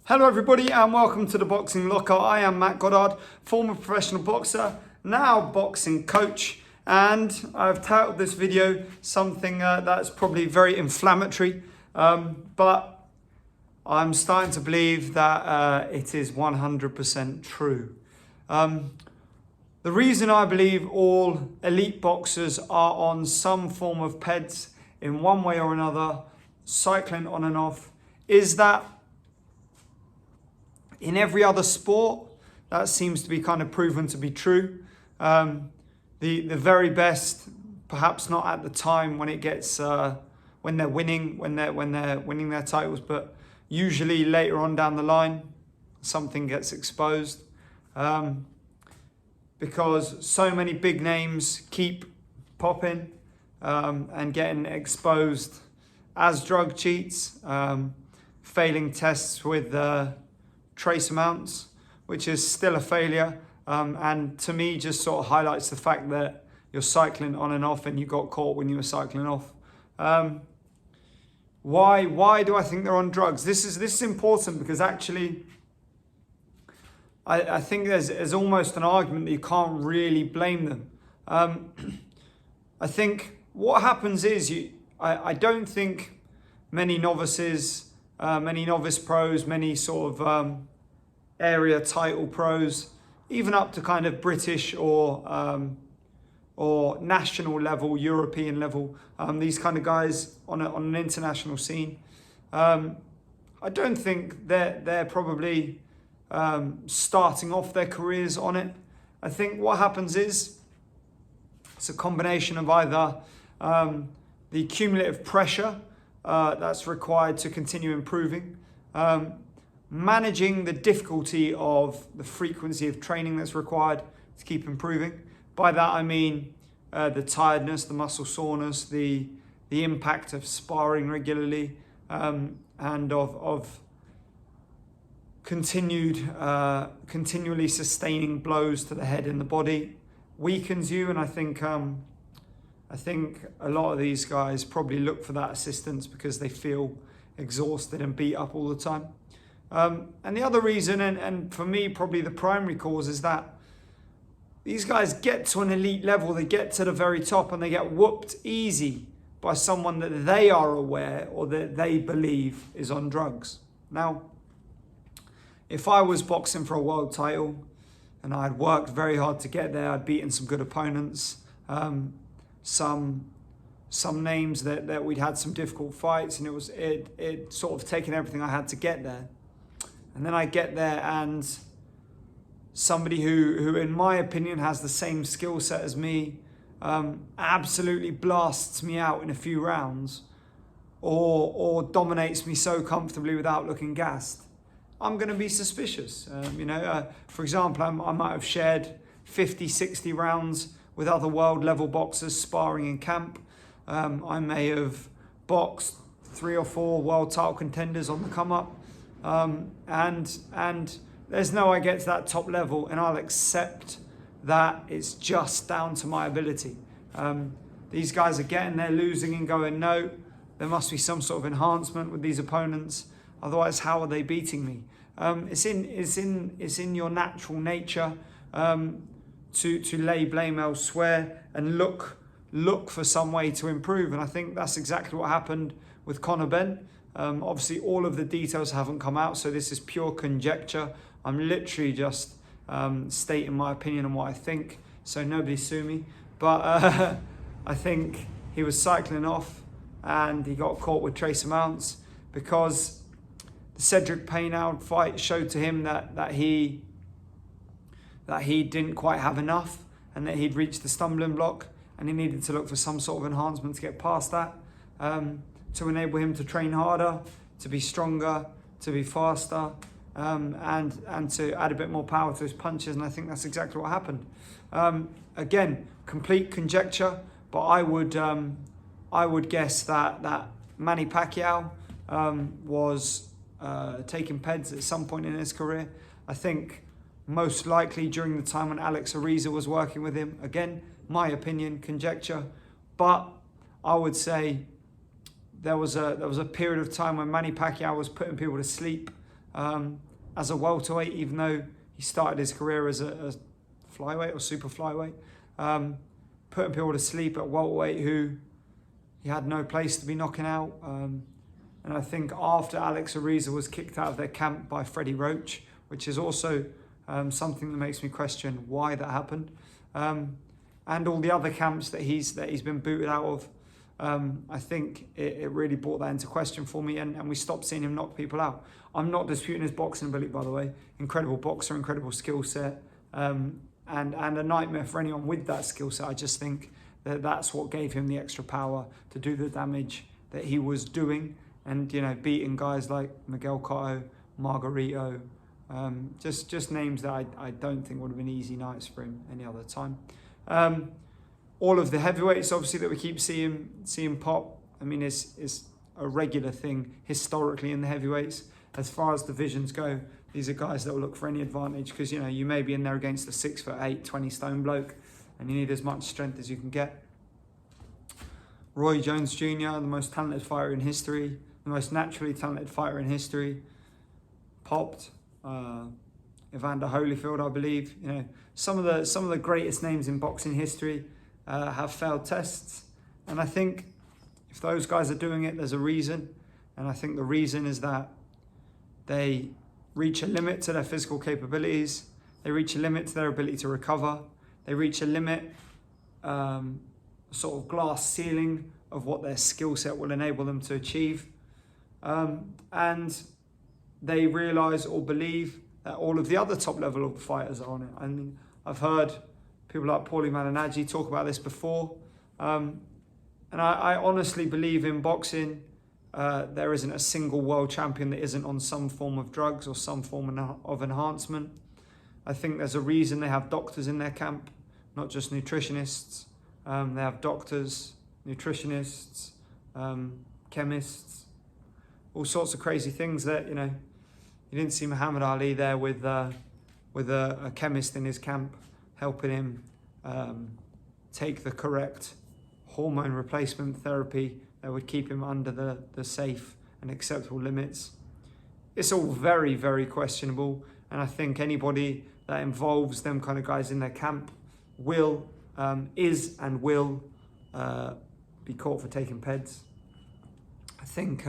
Hello everybody and welcome to the Boxing Locker. I am Matt Goddard, former professional boxer, now boxing coach, and I've titled this video something that's probably very inflammatory, but I'm starting to believe that it is 100% true. The reason I believe all elite boxers are on some form of PEDs in one way or another, cycling on and off, is that in every other sport, that seems to be kind of proven to be true. The very best, perhaps not at the time when it gets when they're winning their titles, but usually later on down the line, something gets exposed because so many big names keep popping and getting exposed as drug cheats, failing tests with trace amounts, which is still a failure, and to me just sort of highlights the fact that you're cycling on and off and you got caught when you were cycling off. Why do I think they're on drugs? This is important because actually I think there's almost an argument that you can't really blame them. I think what happens is I don't think many novices, many novice pros, many sort of area title pros, even up to kind of British or national level, European level, these kind of guys on an international scene, I don't think they're probably starting off their careers on it. I think what happens is it's a combination of either the cumulative pressure that's required to continue improving, managing the difficulty of the frequency of training that's required to keep improving. By that I mean the tiredness, the muscle soreness, the impact of sparring regularly, and of continually sustaining blows to the head and the body weakens you. And I think a lot of these guys probably look for that assistance because they feel exhausted and beat up all the time. And the other reason, and for me probably the primary cause, is that these guys get to an elite level, they get to the very top and they get whooped easy by someone that they are aware or that they believe is on drugs. Now, if I was boxing for a world title and I'd worked very hard to get there, I'd beaten some good opponents, some names that we'd had some difficult fights, and it sort of taken everything I had to get there. And then I get there and somebody who in my opinion has the same skill set as me absolutely blasts me out in a few rounds or dominates me so comfortably without looking gassed, I'm going to be suspicious. For example, I might have shared 50, 60 rounds with other world level boxers sparring in camp. I may have boxed 3 or 4 world title contenders on the come up. And there's no I get to that top level and I'll accept that it's just down to my ability. These guys are getting there, losing and going, no, there must be some sort of enhancement with these opponents. Otherwise, how are they beating me? It's in your natural nature to lay blame elsewhere and look for some way to improve. And I think that's exactly what happened with Conor Ben. Obviously, all of the details haven't come out, so this is pure conjecture. I'm literally just stating my opinion on what I think, so nobody sue me. But I think he was cycling off and he got caught with trace amounts because the Cedric Paynoud fight showed to him that he didn't quite have enough and that he'd reached the stumbling block and he needed to look for some sort of enhancement to get past that. To enable him to train harder, to be stronger, to be faster, and to add a bit more power to his punches. And I think that's exactly what happened. Again, complete conjecture, but I would guess that Manny Pacquiao was taking PEDs at some point in his career. I think most likely during the time when Alex Ariza was working with him. Again, my opinion, conjecture, but I would say there was a period of time when Manny Pacquiao was putting people to sleep as a welterweight, even though he started his career as a flyweight or super flyweight. Putting people to sleep at welterweight who he had no place to be knocking out. And I think after Alex Ariza was kicked out of their camp by Freddie Roach, which is also something that makes me question why that happened, and all the other camps that he's been booted out of, I think it really brought that into question for me, and we stopped seeing him knock people out. I'm not disputing his boxing ability, by the way. Incredible boxer, incredible skill set, and a nightmare for anyone with that skill set. I just think that that's what gave him the extra power to do the damage that he was doing, and beating guys like Miguel Cotto, Margarito, just names that I don't think would have been easy nights for him any other time. All of the heavyweights, obviously, that we keep seeing pop, I mean, is a regular thing historically in the heavyweights. As far as divisions go, these are guys that will look for any advantage because, you may be in there against a 6'8", 20-stone bloke, and you need as much strength as you can get. Roy Jones Jr., the most talented fighter in history, the most naturally talented fighter in history, popped. Evander Holyfield, I believe. Some of the greatest names in boxing history have failed tests, and I think if those guys are doing it, there's a reason, and I think the reason is that they reach a limit to their physical capabilities, they reach a limit to their ability to recover, they reach a limit, sort of glass ceiling of what their skill set will enable them to achieve, and they realise or believe that all of the other top level of fighters are on it. I mean, I've heard people like Paulie Malignaggi talk about this before, and I honestly believe in boxing, there isn't a single world champion that isn't on some form of drugs or some form of enhancement. I think there's a reason they have doctors in their camp, not just nutritionists. They have doctors, nutritionists, chemists, all sorts of crazy things that, you didn't see Muhammad Ali there with a chemist in his camp helping him take the correct hormone replacement therapy that would keep him under the safe and acceptable limits. It's all very, very questionable, and I think anybody that involves them kind of guys in their camp is and will be caught for taking peds. I think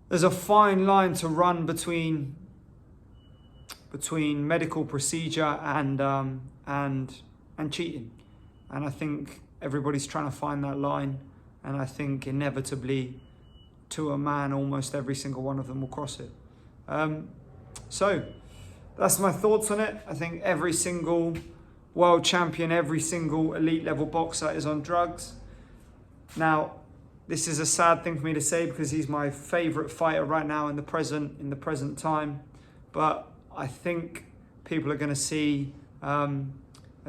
there's a fine line to run between medical procedure and cheating, and I think everybody's trying to find that line, and I think inevitably, to a man, almost every single one of them will cross it. So that's my thoughts on it. I think every single world champion, every single elite level boxer is on drugs. Now, this is a sad thing for me to say because he's my favorite fighter right now in the present time. But I think people are going to see at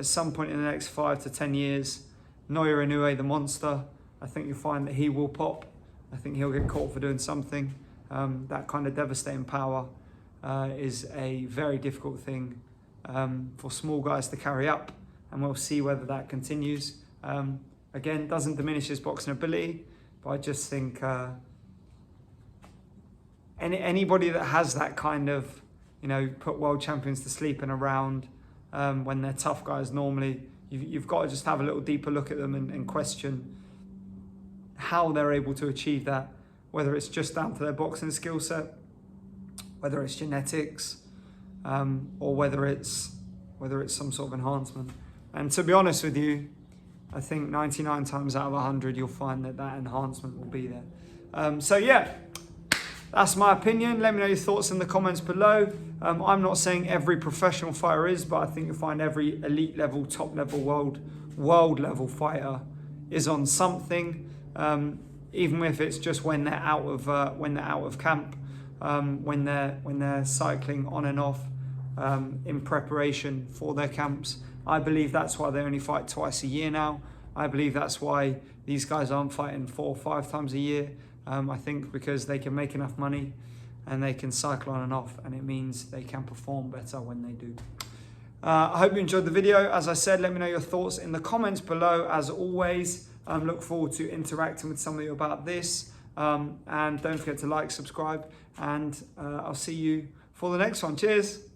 some point in the next 5 to 10 years, Naoya Inoue, the monster. I think you'll find that he will pop. I think he'll get caught for doing something. That kind of devastating power is a very difficult thing for small guys to carry up, and we'll see whether that continues. Again, doesn't diminish his boxing ability, but I just think anybody that has that kind of, put world champions to sleep and around when they're tough guys normally, you've got to just have a little deeper look at them and question how they're able to achieve that, whether it's just down to their boxing skill set, whether it's genetics, or whether it's some sort of enhancement. And to be honest with you, I think 99 times out of 100, you'll find that enhancement will be there. So yeah, that's my opinion. Let me know your thoughts in the comments below. I'm not saying every professional fighter is, but I think you'll find every elite level, top level, world level fighter is on something. Even if it's just when they're out of camp, when they're cycling on and off in preparation for their camps. I believe that's why they only fight twice a year now. I believe that's why these guys aren't fighting 4 or 5 times a year. I think because they can make enough money and they can cycle on and off, and it means they can perform better when they do. I hope you enjoyed the video. As I said, let me know your thoughts in the comments below. As always, look forward to interacting with some of you about this. And don't forget to like, subscribe, and I'll see you for the next one. Cheers.